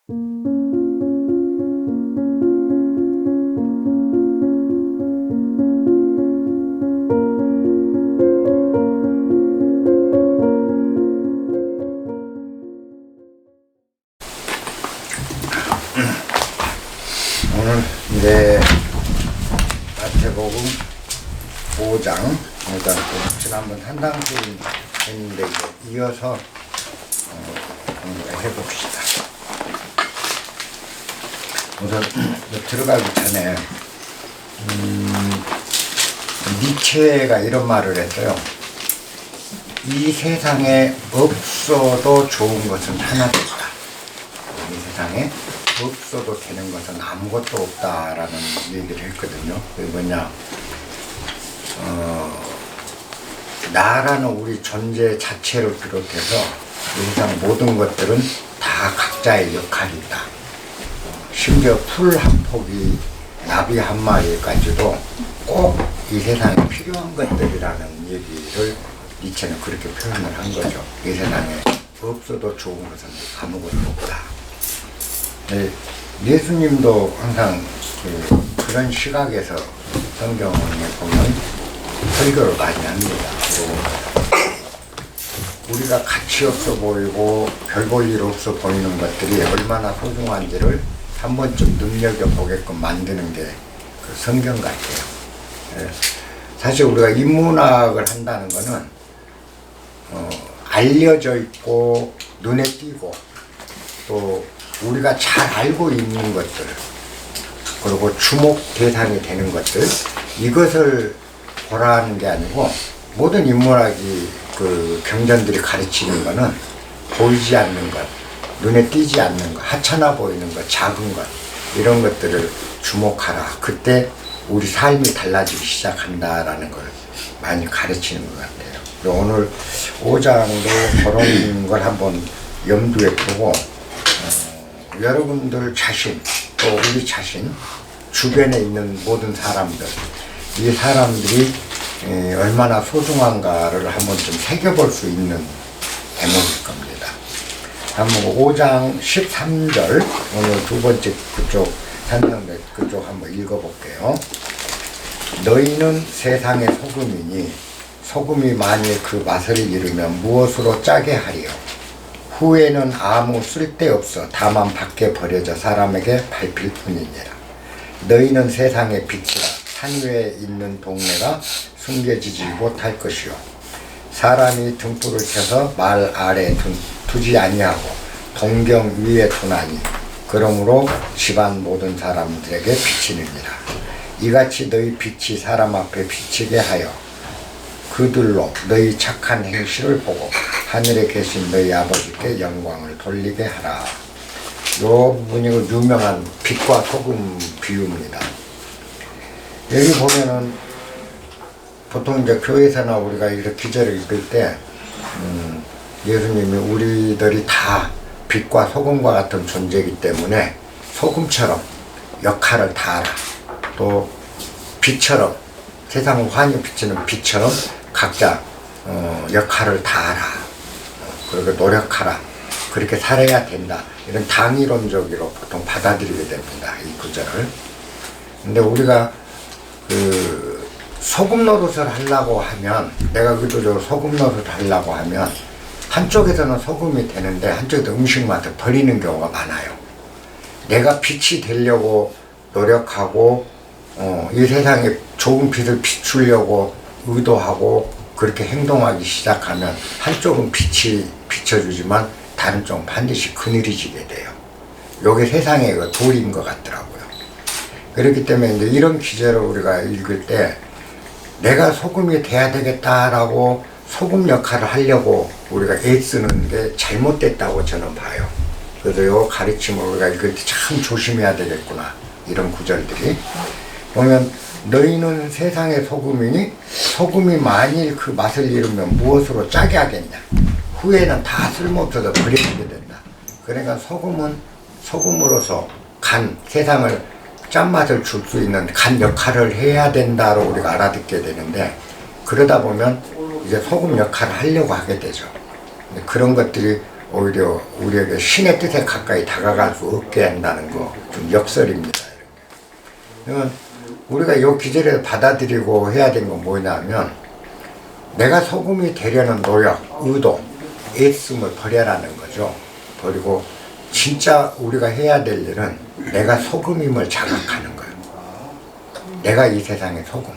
오늘 이제 마태복음 5장 지난번 한당수인 했는데 이제 이어서 공부를 해봅시다. 우선 들어가기 전에 니체가 이런 말을 했어요. 이 세상에 없어도 좋은 것은 하나도 없다. 이 세상에 없어도 되는 것은 아무것도 없다라는 얘기를 했거든요. 그게 뭐냐, 나라는 우리 존재 자체를 비롯해서 이 세상 모든 것들은 다 각자의 역할이 있다. 심지어 풀 한 폭이 나비 한 마리까지도 꼭 이 세상에 필요한 것들이라는 얘기를 니체는 그렇게 표현을 한 거죠. 이 세상에 없어도 좋은 것은 아무것도 없다. 예수님도 항상 그런 시각에서 성경에 보면 설교를 많이 합니다. 우리가 가치 없어 보이고 별 볼 일 없어 보이는 것들이 얼마나 소중한지를 한 번쯤 눈여겨보게끔 만드는 게 그 성경 같아요. 사실 우리가 인문학을 한다는 거는 알려져 있고 눈에 띄고 또 우리가 잘 알고 있는 것들, 그리고 주목 대상이 되는 것들, 이것을 보라는 게 아니고, 모든 인문학이 그 경전들이 가르치는 거는 보이지 않는 것, 눈에 띄지 않는 것, 하찮아 보이는 것, 작은 것, 이런 것들을 주목하라. 그때 우리 삶이 달라지기 시작한다라는 걸 많이 가르치는 것 같아요. 오늘 5장도 그런 걸 한번 염두에 두고 여러분들 자신, 또 우리 자신, 주변에 있는 모든 사람들, 이 사람들이 얼마나 소중한가를 한번 좀 새겨볼 수 있는 대목일 겁니다. 한번 5장 13절, 오늘 두 번째 그쪽, 산상대 그쪽 한번 읽어볼게요. 너희는 세상의 소금이니 소금이 만일 그 맛을 잃으면 무엇으로 짜게 하리요? 후에는 아무 쓸데없어 다만 밖에 버려져 사람에게 밟힐 뿐이니라. 너희는 세상의 빛이라. 산 위에 있는 동네가 숨겨지지 못할 것이요, 사람이 등불을 켜서 말 아래 두지 아니하고 동경 위에 두나니 그러므로 집안 모든 사람들에게 비치느니라. 이같이 너희 빛이 사람 앞에 비치게 하여 그들로 너희 착한 행실을 보고 하늘에 계신 너희 아버지께 영광을 돌리게 하라. 요 부분이 유명한 빛과 소금 비유입니다. 여기 보면은 보통 이제 교회에서나 우리가 이렇게 기절을 읽을 때 예수님이 우리들이 다 빛과 소금과 같은 존재이기 때문에 소금처럼 역할을 다하라. 또 빛처럼, 세상을 환히 비치는 빛처럼 각자 역할을 다하라. 그리고 노력하라. 그렇게 살아야 된다. 이런 당위론적으로 보통 받아들이게 됩니다. 이 구절을. 근데 우리가 그 소금 노릇을 하려고 하면, 내가 그래도 소금 노릇을 하려고 하면 한쪽에서는 소금이 되는데 한쪽에서 음식 맛을 버리는 경우가 많아요. 내가 빛이 되려고 노력하고 이 세상에 좋은 빛을 비추려고 의도하고 그렇게 행동하기 시작하면 한쪽은 빛이 비춰주지만 다른 쪽은 반드시 그늘이 지게 돼요. 요게 세상의 그 도리인 것 같더라고요. 그렇기 때문에 이제 이런 기제를 우리가 읽을 때 내가 소금이 돼야 되겠다라고 소금 역할을 하려고 우리가 애쓰는 게 잘못됐다고 저는 봐요. 그래서 요 가르침을 우리가 읽을 때 참 조심해야 되겠구나. 이런 구절들이 보면, 너희는 세상의 소금이니 소금이 만일 그 맛을 잃으면 무엇으로 짜게 하겠냐? 후에는 다 쓸모없어서 버려지게 된다. 그러니까 소금은 소금으로서 간, 세상을 짠맛을 줄 수 있는 간 역할을 해야 된다로 우리가 알아듣게 되는데, 그러다 보면 이제 소금 역할을 하려고 하게 되죠. 그런 것들이 오히려 우리에게 신의 뜻에 가까이 다가갈 수 없게 한다는 거 좀 역설입니다. 이건 우리가 이 기절을 받아들이고 해야 되는 건 뭐냐면 내가 소금이 되려는 노력, 의도, 애씀을 버려라는 거죠. 버리고 진짜 우리가 해야 될 일은 내가 소금임을 자각하는 거예요. 내가 이 세상의 소금,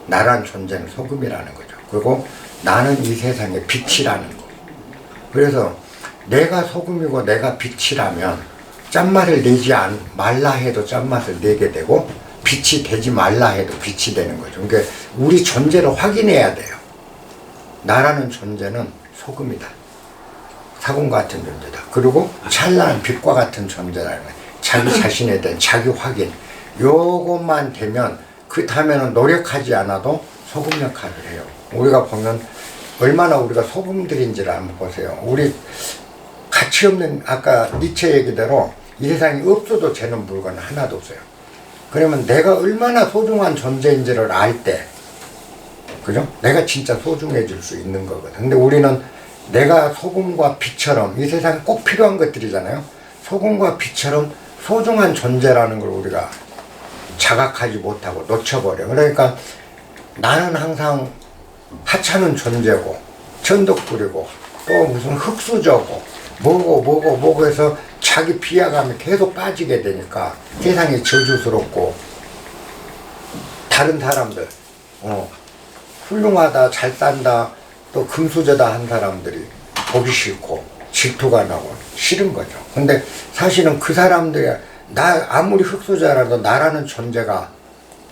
나란 존재는 소금이라는 거죠. 그리고 나는 이 세상의 빛이라는 거. 그래서 내가 소금이고 내가 빛이라면 짠맛을 내지 말라 해도 짠맛을 내게 되고 빛이 되지 말라 해도 빛이 되는 거죠. 그러니까 우리 존재를 확인해야 돼요. 나라는 존재는 소금이다. 사금 같은 존재다. 그리고 찬란한 빛과 같은 존재라는 거예요. 자기 자신에 대한 자기 확인. 요것만 되면 그 다음에는 노력하지 않아도 소금 역할을 해요. 우리가 보면 얼마나 우리가 소금들인지를 한번 보세요. 우리 가치 없는 아까 니체 얘기대로 이 세상에 없어도 되는 물건은 하나도 없어요. 그러면 내가 얼마나 소중한 존재인지를 알 때, 그죠? 내가 진짜 소중해질 수 있는 거거든. 근데 우리는 내가 소금과 빛처럼 이 세상에 꼭 필요한 것들이잖아요. 소금과 빛처럼 소중한 존재라는 걸 우리가 자각하지 못하고 놓쳐버려. 그러니까 나는 항상 하찮은 존재고 천덕꾸리고 또 무슨 흙수저고 뭐고 해서 자기 비하감이 계속 빠지게 되니까 세상이 저주스럽고 다른 사람들 훌륭하다 잘 산다 또 금수저다 한 사람들이 보기 싫고 질투가 나고 싫은 거죠. 근데 사실은 그 사람들이 나 아무리 흙수저라도 나라는 존재가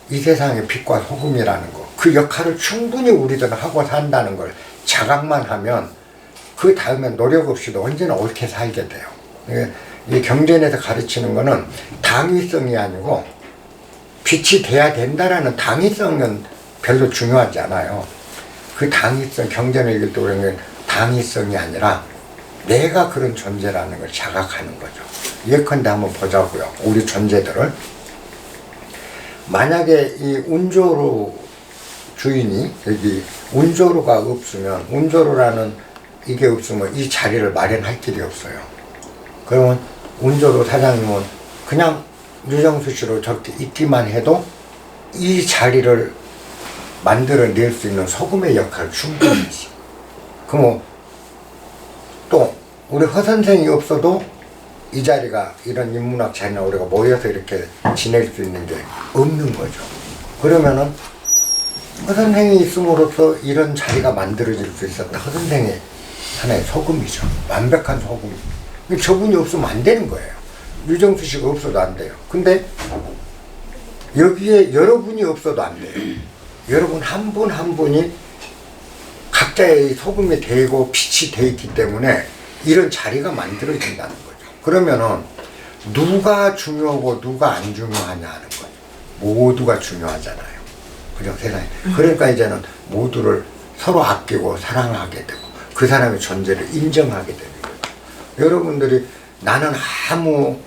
이 세상의 빛과 소금이라는 거, 그 역할을 충분히 우리들은 하고 산다는 걸 자각만 하면 그 다음에 노력 없이도 언제나 옳게 살게 돼요. 이 경전에서 가르치는 거는 당위성이 아니고 빛이 돼야 된다라는 당위성은 별로 중요하지 않아요. 그 당위성, 경전을 읽을 때 우리는 당위성이 아니라 내가 그런 존재라는 걸 자각하는 거죠. 예컨대 한번 보자고요. 우리 존재들을. 만약에 이 운조루 주인이 여기 운조루가 없으면 운조루라는 이게 없으면 이 자리를 마련할 길이 없어요. 그러면 운조루 사장님은 그냥 유정수 씨로 저렇게 있기만 해도 이 자리를 만들어낼 수 있는 소금의 역할을 충분히 했어. 그럼 또 우리 허 선생이 없어도 이 자리가 이런 인문학 자리나 우리가 모여서 이렇게 지낼 수 있는 게 없는 거죠. 그러면은 허 선생이 있음으로써 이런 자리가 만들어질 수 있었다. 허 선생이 하나의 소금이죠. 완벽한 소금. 저분이 없으면 안 되는 거예요. 유정수 씨가 없어도 안 돼요. 근데 여기에 여러분이 없어도 안 돼요. 여러분 한 분 한 분이 각자의 소금이 되고 빛이 돼 있기 때문에 이런 자리가 만들어진다는 거죠. 그러면은 누가 중요하고 누가 안 중요하냐 하는 거예요. 모두가 중요하잖아요. 그죠? 세상에. 그러니까 이제는 모두를 서로 아끼고 사랑하게 되고 그 사람의 존재를 인정하게 되는 거예요. 여러분들이 나는 아무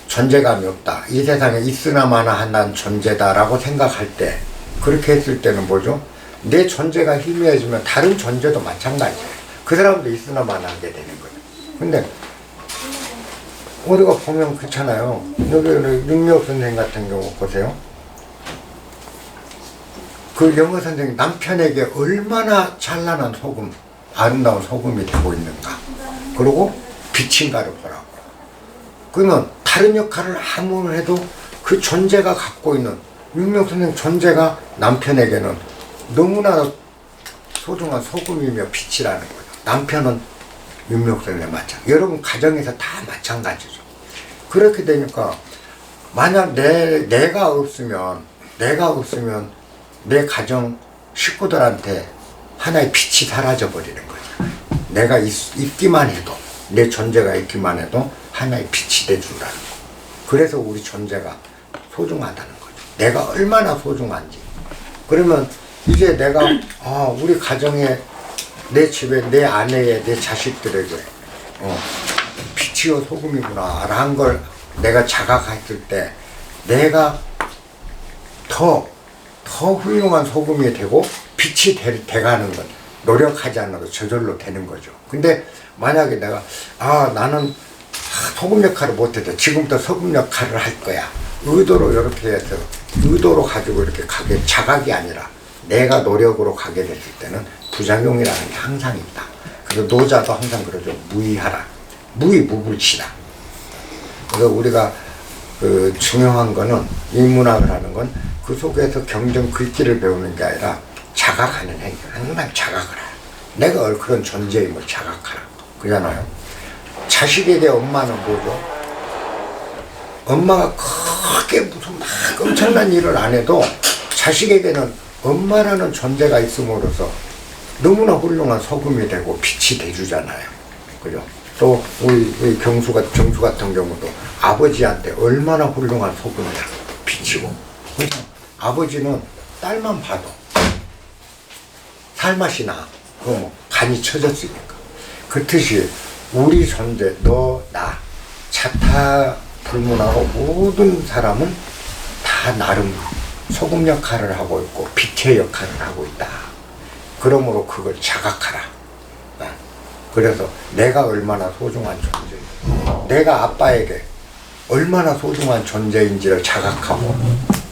존재감이 없다. 이 세상에 있으나마나 한난 존재다라고 생각할 때 그렇게 했을 때는 뭐죠? 내 존재가 희미해지면 다른 존재도 마찬가지예요. 그 사람도 있으나마나 하게 되는 거예요. 근데 우리가 보면 그렇잖아요. 여기 윤미옥 선생님 같은 경우 보세요. 그 영어 선생님 남편에게 얼마나 찬란한 소금, 아름다운 소금이 되고 있는가. 그리고 빛인가를 보라고. 그러면 다른 역할을 아무리 해도 그 존재가 갖고 있는 윤미옥 선생님 존재가 남편에게는 너무나 소중한 소금이며 빛이라는 거예요. 남편은 윤미옥 선생님 마찬가지. 여러분 가정에서 다 마찬가지죠. 그렇게 되니까 만약 내가 없으면 내 가정 식구들한테 하나의 빛이 사라져 버리는 거죠. 내가 있기만 해도 내 존재가 있기만 해도 하나의 빛이 돼준다는 거. 그래서 우리 존재가 소중하다는 거죠. 내가 얼마나 소중한지. 그러면 이제 내가 우리 가정에 내 집에 내 아내에 내 자식들에게 빛이요 소금이구나 라는 걸 내가 자각했을 때 내가 더 훌륭한 소금이 되고 빛이 돼가는 것 노력하지 않아도 저절로 되는 거죠. 근데 만약에 내가 나는 소금 역할을 못해도 지금부터 소금 역할을 할 거야. 의도로 이렇게 해서 의도로 가지고 이렇게 가게 자각이 아니라 내가 노력으로 가게 됐을 때는 부작용이라는 게 항상 있다. 그래서 노자도 항상 그러죠. 무의하라. 무의무불치다. 그래서 우리가 중요한 거는 인문학을 하는 건 그 속에서 경전 글귀를 배우는 게 아니라 자각하는 행위. 항상 자각을 하라. 내가 그런 존재임을 자각하라. 그러잖아요. 자식에게 엄마는 뭐죠? 엄마가 크게 무슨 막 엄청난 일을 안 해도 자식에게는 엄마라는 존재가 있음으로써 너무나 훌륭한 소금이 되고 빛이 돼주잖아요. 그죠? 또 우리 정수 같은 경우도 아버지한테 얼마나 훌륭한 소금이야. 빛이고. 그래서 아버지는 딸만 봐도 살맛이 나. 그 간이 쳐졌으니까. 그렇듯이 우리 존재, 너, 나, 자타불문하고 모든 사람은 다 나름 소금 역할을 하고 있고 빛의 역할을 하고 있다. 그러므로 그걸 자각하라. 그래서 내가 얼마나 소중한 존재, 내가 아빠에게 얼마나 소중한 존재인지를 자각하고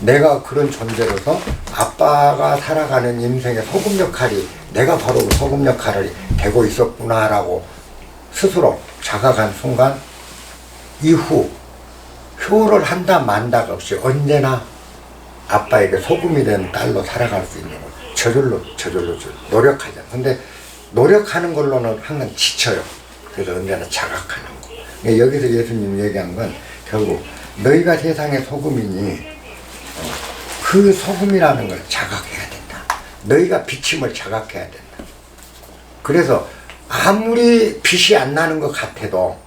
내가 그런 존재로서 아빠가 살아가는 인생의 소금 역할이 내가 바로 그 소금 역할을 되고 있었구나라고 스스로 자각한 순간 이후 효를 한다 만다가 없이 언제나 아빠에게 소금이 된 딸로 살아갈 수 있는 걸 저절로 노력하자. 근데 노력하는 걸로는 항상 지쳐요. 그래서 언제나 자각하는 거. 여기서 예수님이 얘기한 건 결국 너희가 세상의 소금이니 그 소금이라는 걸 자각해야 된다. 너희가 빛임을 자각해야 된다. 그래서 아무리 빛이 안 나는 것 같아도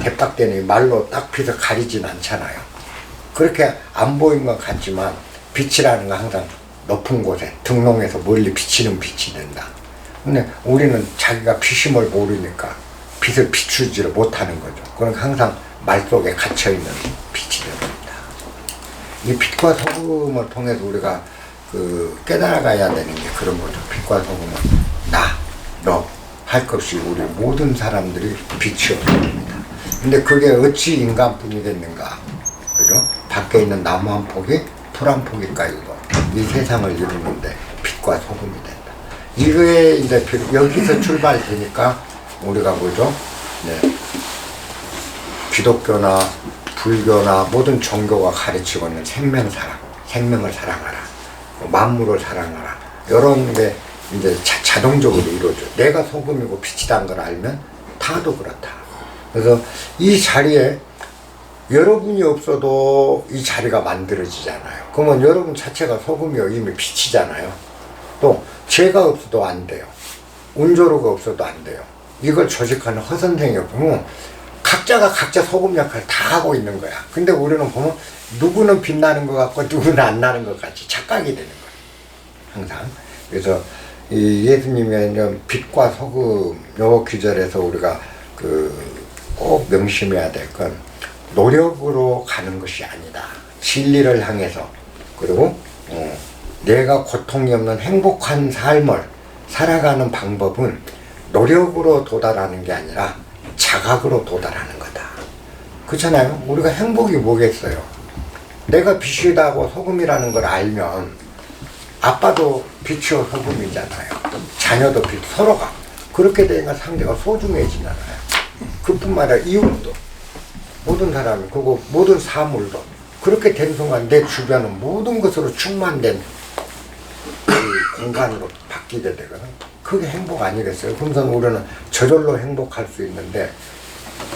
대박되는 말로 딱 빛을 가리진 않잖아요. 그렇게 안 보이는 것 같지만 빛이라는 건 항상 높은 곳에 등롱에서 멀리 비치는 빛이 된다. 근데 우리는 자기가 빛임을 모르니까 빛을 비추지를 못하는 거죠. 그러니까 항상 말 속에 갇혀있는 빛이 됩니다. 이 빛과 소금을 통해서 우리가 깨달아가야 되는 게 그런 거죠. 빛과 소금은 나, 너 할 것 없이 우리 모든 사람들이 빛이었습니다. 근데 그게 어찌 인간뿐이 됐는가? 그죠? 밖에 있는 나무 한 폭이 풀 한 폭이까지도 이 세상을 이루는데 빛과 소금이 된다. 이거에 이제 여기서 출발되니까 우리가 뭐죠? 네. 기독교나 불교나 모든 종교가 가르치고 있는 생명을 사랑하라. 만물을 사랑하라. 이런 게 이제 자동적으로 이루어져. 내가 소금이고 빛이란 걸 알면 다도 그렇다. 그래서 이 자리에 여러분이 없어도 이 자리가 만들어지잖아요. 그러면 여러분 자체가 소금이요 이미 빛이잖아요. 또 제가 없어도 안 돼요. 운조로가 없어도 안 돼요. 이걸 조직하는 허선생이 보면 각자가 각자 소금 역할을 다 하고 있는 거야. 근데 우리는 보면 누구는 빛나는 것 같고 누구는 안 나는 것 같이 착각이 되는 거야. 항상. 그래서 이 예수님의 빛과 소금 요 귀절에서 우리가 꼭 명심해야 될 건 노력으로 가는 것이 아니다. 진리를 향해서 그리고 내가 고통이 없는 행복한 삶을 살아가는 방법은 노력으로 도달하는 게 아니라 자각으로 도달하는 거다. 그렇잖아요. 우리가 행복이 뭐겠어요. 내가 빛이다고 소금이라는 걸 알면 아빠도 빛이고 소금이잖아요. 자녀도 빛, 서로가 그렇게 되니까 상대가 소중해지잖아요. 그뿐만 아니라 이웃도 모든 사람이 그리고 모든 사물도 그렇게 된 순간 내 주변은 모든 것으로 충만된 공간으로 바뀌게 되거든. 그게 행복 아니겠어요? 그래서 우리는 저절로 행복할 수 있는데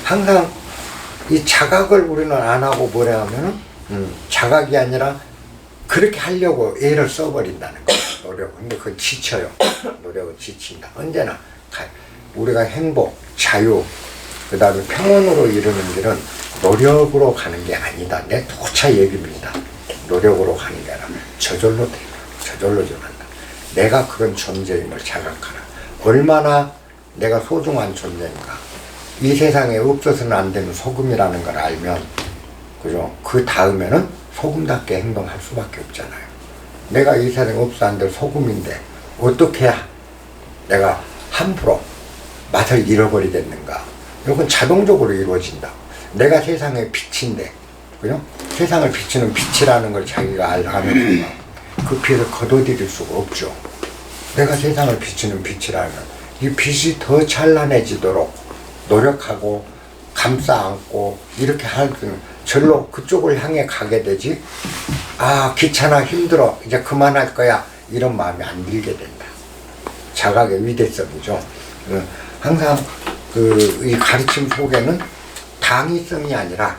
항상 이 자각을 우리는 안 하고 뭐라 하면은 자각이 아니라 그렇게 하려고 애를 써버린다는 거예요. 노력은. 근데 그건 지쳐요. 노력은 지친다. 언제나 우리가 행복, 자유, 그 다음에 평온으로 이루는 길은 노력으로 가는 게 아니다. 내 도차 얘기입니다. 노력으로 가는 게 아니라 저절로 돼요. 저절로 전한다. 내가 그런 존재임을 자각하라. 얼마나 내가 소중한 존재인가. 이 세상에 없어서는 안 되는 소금이라는 걸 알면, 그죠? 그 다음에는 소금답게 행동할 수밖에 없잖아요. 내가 이 세상에 없어 한들 소금인데 어떻게 해야 내가 함부로 맛을 잃어버리겠는가. 이건 자동적으로 이루어진다. 내가 세상의 빛인데, 그죠? 세상을 비추는 빛이라는 걸 자기가 알면 그 빛을 거둬들일 수가 없죠. 내가 세상을 비추는 빛이라면 이 빛이 더 찬란해지도록 노력하고 감싸 안고 이렇게 할 때는 절로 그쪽을 향해 가게 되지. 아, 귀찮아, 힘들어, 이제 그만할 거야, 이런 마음이 안 들게 된다. 자각의 위대성이죠. 항상 이 가르침 속에는 당위성이 아니라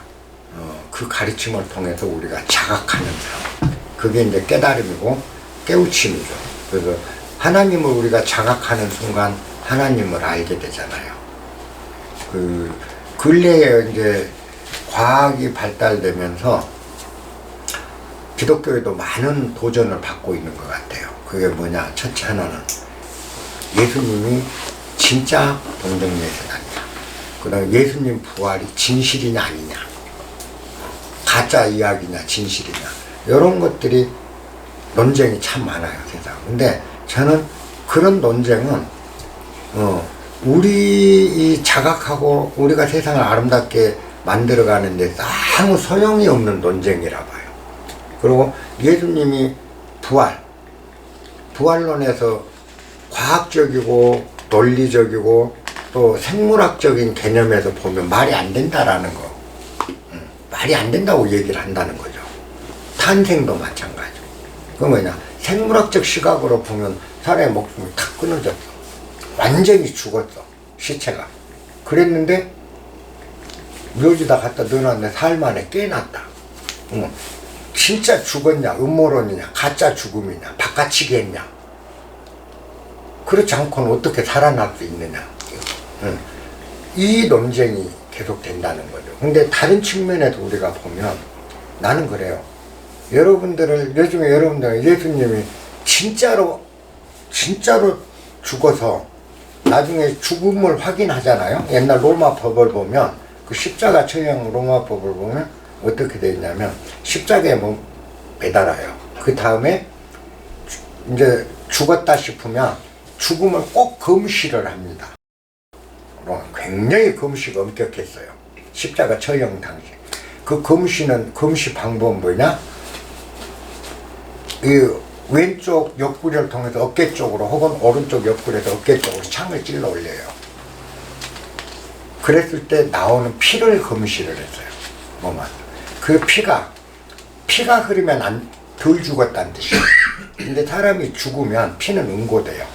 그 가르침을 통해서 우리가 자각하는 삶, 그게 이제 깨달음이고 깨우침이죠. 그래서 하나님을 우리가 자각하는 순간 하나님을 알게 되잖아요. 근래에 이제 과학이 발달되면서 기독교에도 많은 도전을 받고 있는 것 같아요. 그게 뭐냐? 첫째 하나는 예수님이 진짜 동정예수냐, 그 다음에 예수님 부활이 진실이냐 아니냐, 가짜 이야기냐 진실이냐, 이런 것들이 논쟁이 참 많아요, 세상. 근데 저는 그런 논쟁은 우리 자각하고 우리가 세상을 아름답게 만들어가는 데 아무 소용이 없는 논쟁이라 봐요. 그리고 예수님이 부활론에서 과학적이고 논리적이고 또 생물학적인 개념에서 보면 말이 안 된다라는 거, 말이 안 된다고 얘기를 한다는 거죠. 탄생도 마찬가지. 그 뭐냐, 생물학적 시각으로 보면 사람의 목숨이 탁 끊어졌어. 완전히 죽었어, 시체가. 그랬는데 묘지다 갖다 넣어놨는데 사흘 만에 깨났다. 진짜 죽었냐, 음모론이냐, 가짜 죽음이냐, 바깥치기 했냐, 그렇지 않고는 어떻게 살아날 수 있느냐. 이 논쟁이 계속 된다는 거죠. 근데 다른 측면에서 우리가 보면 나는 그래요. 여러분들은 요즘에 여러분들은 예수님이 진짜로 죽어서 나중에 죽음을 확인하잖아요. 옛날 로마 법을 보면 그 십자가 처형 로마 법을 보면 어떻게 되어 있냐면 십자가에 뭐 매달아요. 그 다음에 이제 죽었다 싶으면 죽음을 꼭 검시를 합니다. 굉장히 검시가 엄격했어요. 십자가 처형 당시. 그 검시 방법은 뭐냐? 이 왼쪽 옆구리를 통해서 어깨 쪽으로 혹은 오른쪽 옆구리에서 어깨 쪽으로 창을 찔러 올려요. 그랬을 때 나오는 피를 검시를 했어요. 뭐만. 그 피가 흐르면 덜 죽었다는 뜻이에요. 근데 사람이 죽으면 피는 응고돼요.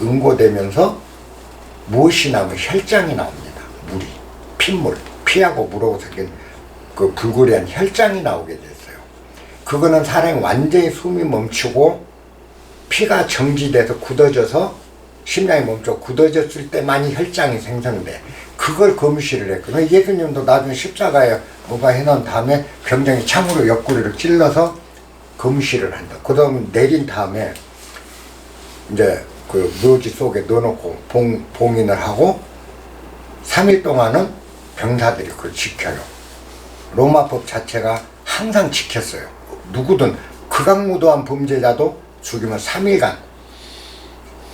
응고되면서 무엇이 나오면 혈장이 나옵니다. 물이. 핏물. 피하고 물하고 생긴 그 불구리한 혈장이 나오게 됐어요. 그거는 사람이 완전히 숨이 멈추고 피가 정지돼서 굳어져서 심장이 멈춰 굳어졌을 때만이 혈장이 생성돼. 그걸 검시를 했거든요. 예수님도 나중에 십자가에 뭐가 해놓은 다음에 병장이 창으로 옆구리를 찔러서 검시를 한다. 그 다음 내린 다음에 이제 그 묘지 속에 넣어놓고 봉인을 하고 3일 동안은 병사들이 그걸 지켜요. 로마법 자체가 항상 지켰어요. 누구든 극악무도한 범죄자도 죽이면 3일간,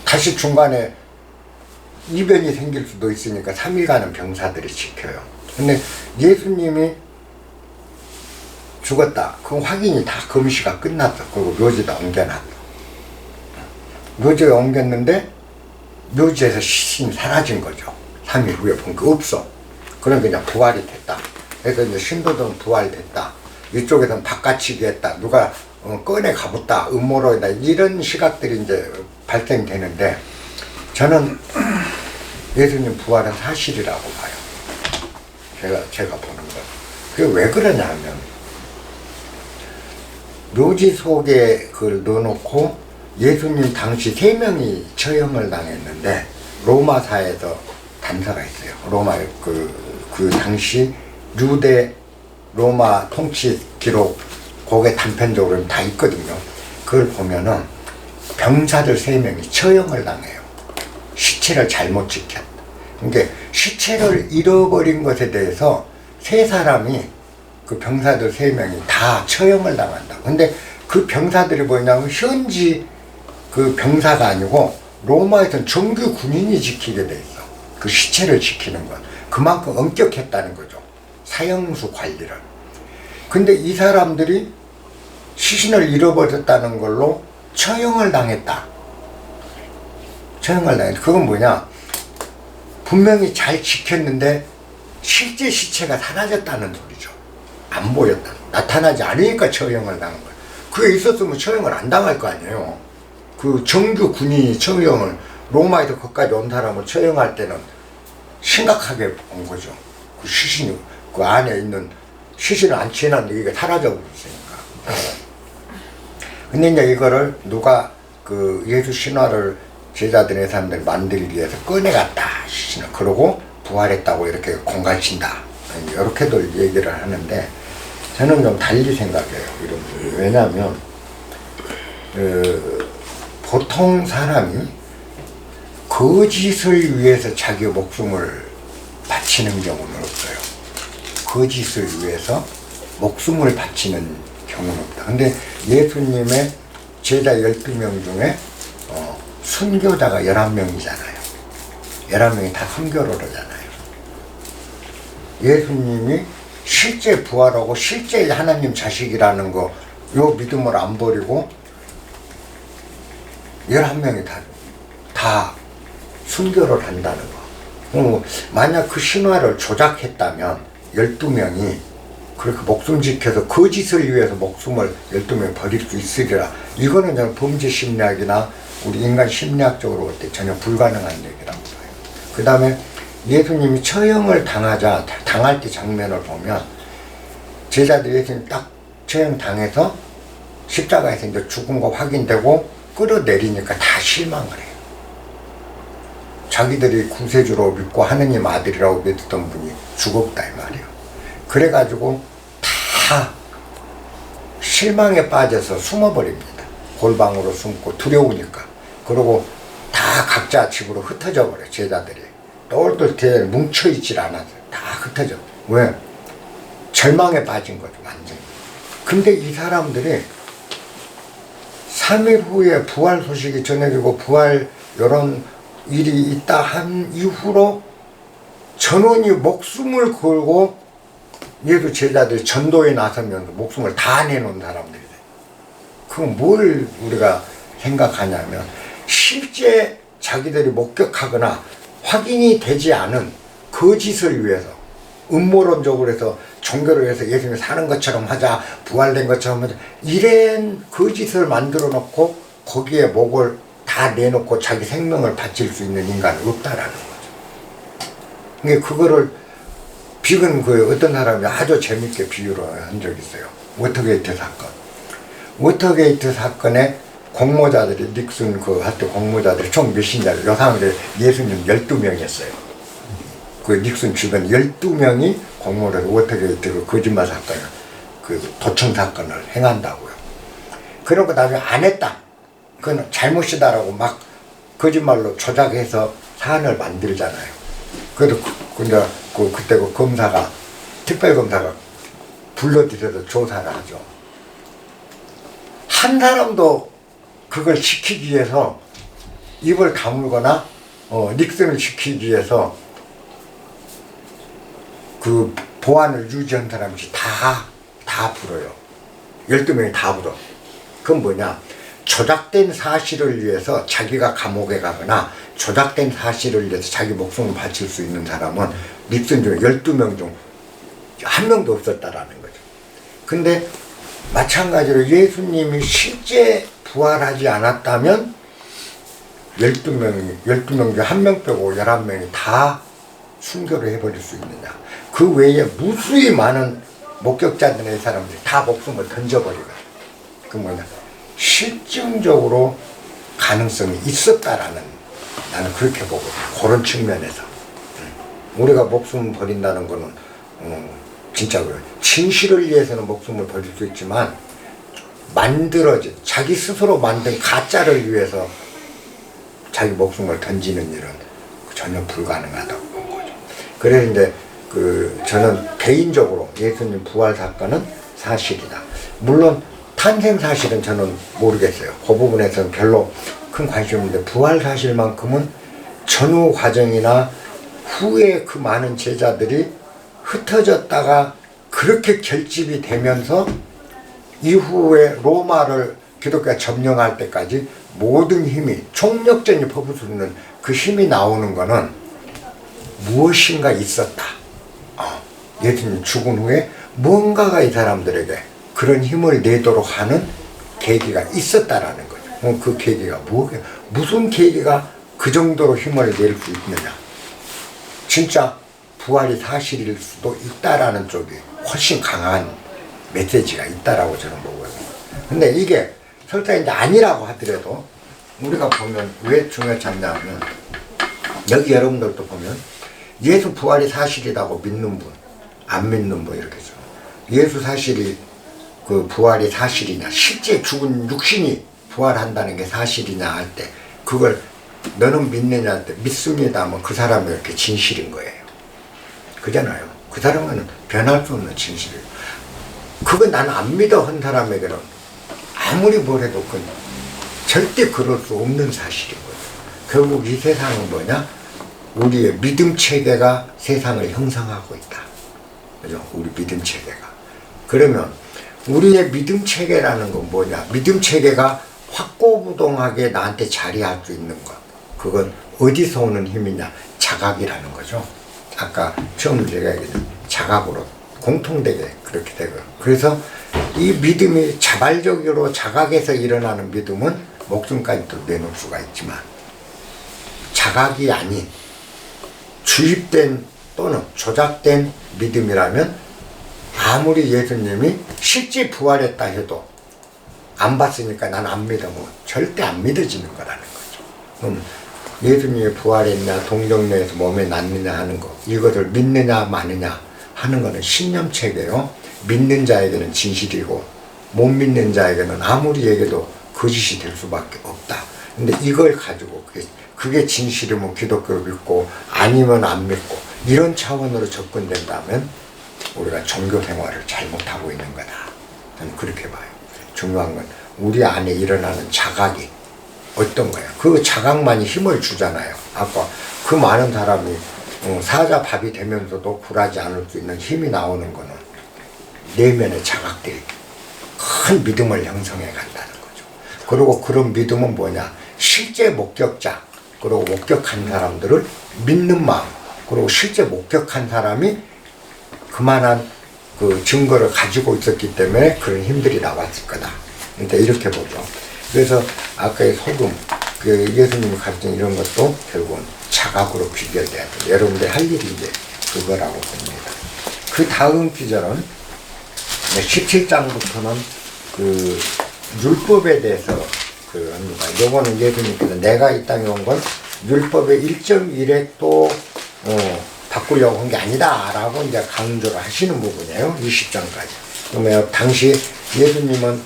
다시 중간에 이변이 생길 수도 있으니까 3일간은 병사들이 지켜요. 근데 예수님이 죽었다, 그 확인이 다 검시가 끝났어. 그리고 묘지에다 옮겨놨어. 묘지에 옮겼는데 묘지에서 시신이 사라진 거죠. 3일 후에 보니까 없어. 그럼 그냥 부활이 됐다. 그래서 이제 신도들은 부활됐다, 이쪽에서는 바깥치기 했다, 누가 꺼내 가봤다, 음모론이다, 이런 시각들이 이제 발생되는데, 저는 예수님 부활은 사실이라고 봐요. 제가 보는 거. 그게 왜 그러냐 하면, 묘지 속에 그걸 넣어놓고 예수님 당시 3명이 처형을 당했는데, 로마사에서 단서가 있어요. 로마 그 당시 유대 로마 통치 기록, 거기에 단편적으로 다 있거든요. 그걸 보면은 병사들 3명이 처형을 당해요. 시체를 잘못 지켰다. 그러니까 시체를 잃어버린 것에 대해서 3사람이, 그 병사들 3명이 다 처형을 당한다. 근데 그 병사들이 뭐냐면 현지 그 병사가 아니고 로마에서는 정규 군인이 지키게 돼 있어. 그 시체를 지키는 건 그만큼 엄격했다는 거죠. 사형수 관리를. 근데 이 사람들이 시신을 잃어버렸다는 걸로 처형을 당했다. 처형을 당했다. 그건 뭐냐? 분명히 잘 지켰는데 실제 시체가 사라졌다는 소리죠. 안 보였다. 나타나지 않으니까 처형을 당한 거예요. 그게 있었으면 처형을 안 당할 거 아니에요. 그 정규 군인이 처형을, 로마에서 거기까지 온 사람을 처형할 때는 심각하게 온 거죠. 그 시신이, 그 안에 있는 시신을 안 취해놨는데 이게 사라져 버렸으니까. 근데 이제 이거를 누가 그 예수 신화를 제자들의 사람들 만들기 위해서 꺼내갔다, 시신을. 그러고 부활했다고 이렇게 공갈친다. 이렇게들 얘기를 하는데, 저는 좀 달리 생각해요. 이런. 왜냐하면, 보통 사람이 거짓을 위해서 자기 목숨을 바치는 경우는 없어요. 거짓을 위해서 목숨을 바치는 경우는 없다. 근데 예수님의 제자 12명 중에 순교자가 11명이잖아요. 11명이 다 순교를 하잖아요. 예수님이 실제 부활하고 실제 하나님 자식이라는 거, 요 믿음을 안 버리고 11명이 다 순교를 한다는 거. 만약 그 신화를 조작했다면 12명이 그렇게 목숨 지켜서 거짓을 위해서 목숨을 12명 버릴 수 있으리라. 이거는 저는 범죄 심리학이나 우리 인간 심리학적으로 볼 때 전혀 불가능한 얘기라고 봐요. 그 다음에 예수님이 처형을 당할 때 장면을 보면 제자들이 예수님 딱 처형 당해서 십자가에서 이제 죽은 거 확인되고 끌어내리니까 다 실망을 해요. 자기들이 구세주로 믿고 하느님 아들이라고 믿었던 분이 죽었다 이 말이에요. 그래가지고 다 실망에 빠져서 숨어버립니다. 골방으로 숨고 두려우니까. 그러고 다 각자 집으로 흩어져 버려요. 제자들이 똘똘 뭉쳐있질 않아서 다 흩어져. 왜? 절망에 빠진 거죠, 완전히. 근데 이 사람들이 3일 후에 부활 소식이 전해지고 부활 이런 일이 있다 한 이후로 전원이 목숨을 걸고 예수 제자들 전도에 나서면서 목숨을 다 내놓은 사람들이래. 그건 뭘 우리가 생각하냐면 실제 자기들이 목격하거나 확인이 되지 않은 거짓을 위해서, 음모론적으로 해서 종교를 위해서 예수님이 사는 것처럼 하자, 부활된 것처럼 하자, 이런 거짓을 만들어 놓고 거기에 목을 다 내놓고 자기 생명을 바칠 수 있는 인간은 없다라는 거죠. 그러니까 그거를 비근 어떤 사람이 아주 재밌게 비유를 한 적이 있어요. 워터게이트 사건. 워터게이트 사건에 공모자들이 닉슨 하여튼 공모자들이 총 몇이냐를, 요 사람들이 예수님 12명이었어요. 그 닉슨 주변 12명이 공모를 해서 워터게이트 그 거짓말 사건을, 그 도청 사건을 행한다고요. 그러고 나중에 안 했다. 그건 잘못이다라고 막 거짓말로 조작해서 사안을 만들잖아요. 그래도 그때 그 검사가, 특별검사가 불러들여서 조사를 하죠. 한 사람도 그걸 지키기 위해서 입을 다물거나 닉슨을 지키기 위해서 그 보안을 유지한 사람이 다 불어요. 12명이 다 불어. 그건 뭐냐? 조작된 사실을 위해서 자기가 감옥에 가거나 조작된 사실을 위해서 자기 목숨을 바칠 수 있는 사람은 닉슨 중에 12명 중 한 명도 없었다라는 거죠. 근데 마찬가지로 예수님이 실제 부활하지 않았다면 12명 중에 한 명 빼고 11명이 다 순교를 해버릴 수 있느냐. 그 외에 무수히 많은 목격자들의 사람들이 다 목숨을 던져버리고. 그 뭐냐, 실증적으로 가능성이 있었다라는, 나는 그렇게 보거든요. 그런 측면에서. 우리가 목숨을 버린다는 거는 진짜 그래요. 진실을 위해서는 목숨을 버릴 수 있지만 만들어진, 자기 스스로 만든 가짜를 위해서 자기 목숨을 던지는 일은 전혀 불가능하다고 본 거죠. 그래서 이제 저는 개인적으로 예수님 부활 사건은 사실이다. 물론 탄생 사실은 저는 모르겠어요. 그 부분에서는 별로 큰 관심이 없는데 부활 사실만큼은 전후 과정이나 후에 그 많은 제자들이 흩어졌다가 그렇게 결집이 되면서 이후에 로마를 기독교가 점령할 때까지 모든 힘이 총력전이 퍼부수는 그 힘이 나오는 거는 무엇인가 있었다. 예수님 죽은 후에 뭔가가 이 사람들에게 그런 힘을 내도록 하는 계기가 있었다라는 거죠. 그 계기가 무슨 계기가 그 정도로 힘을 낼 수 있느냐. 진짜 부활이 사실일 수도 있다라는 쪽이 훨씬 강한 메시지가 있다라고 저는 보거든요. 근데 이게 설사 이제 아니라고 하더라도 우리가 보면 왜 중요하지 않냐면 여기 여러분들도 보면 예수 부활이 사실이라고 믿는 분, 안 믿는 분 이렇게 해서 예수 사실이 그 부활이 사실이냐, 실제 죽은 육신이 부활한다는 게 사실이냐 할 때 그걸 너는 믿느냐 할 때 믿습니다 하면 그 사람이 이렇게 진실인 거예요. 그잖아요. 그 사람은 변할 수 없는 진실이에요. 그거 나는 안 믿어 한 사람에게는 아무리 뭘 해도 그건 절대 그럴 수 없는 사실인 거예요. 결국 이 세상은 뭐냐? 우리의 믿음 체계가 세상을 형성하고 있다. 그죠? 우리 믿음 체계가. 그러면 우리의 믿음 체계라는 건 뭐냐? 믿음 체계가 확고부동하게 나한테 자리할 수 있는 것. 그건 어디서 오는 힘이냐? 자각이라는 거죠. 아까 처음 제가 얘기했던 자각으로 공통되게 그렇게 되고. 그래서 이 믿음이 자발적으로 자각에서 일어나는 믿음은 목숨까지도 내놓을 수가 있지만 자각이 아닌 주입된 또는 조작된 믿음이라면 아무리 예수님이 실제 부활했다 해도 안 봤으니까 난 안 믿어 뭐 절대 안 믿어지는 거라는 거죠. 그럼 예수님이 부활했냐 동정녀에서 몸에 낫느냐 하는 거 이것을 믿느냐 마느냐 하는 거는 신념체계요. 믿는 자에게는 진실이고 못 믿는 자에게는 아무리 얘기해도 거짓이 될 수밖에 없다. 근데 이걸 가지고 그게 진실이면 기독교를 믿고 아니면 안 믿고 이런 차원으로 접근된다면 우리가 종교 생활을 잘못하고 있는 거다. 저는 그렇게 봐요. 중요한 건 우리 안에 일어나는 자각이 어떤 거야. 그 자각만이 힘을 주잖아요. 아까 그 많은 사람이 사자밥이 되면서도 굴하지 않을 수 있는 힘이 나오는 거는 내면의 자각들이 큰 믿음을 형성해 간다는 거죠. 그리고 그런 믿음은 뭐냐? 실제 목격자, 그리고 목격한 사람들을 믿는 마음, 그리고 실제 목격한 사람이 그만한 그 증거를 가지고 있었기 때문에 그런 힘들이 나왔을 거다. 그러니까 이렇게 보죠. 그래서 아까의 소금, 그 예수님이 가르친 이런 것도 결국은 자각으로 비결돼야 돼요. 여러분들 할 일이 이제 그거라고 봅니다. 그 다음 기절은 17장부터는 그 율법에 대해서 그 합니다. 요거는 예수님께서 내가 이 땅에 온 건 율법의 1.1획도 바꾸려고 한 게 아니다 라고 이제 강조를 하시는 부분이에요. 20장까지. 그러면 당시 예수님은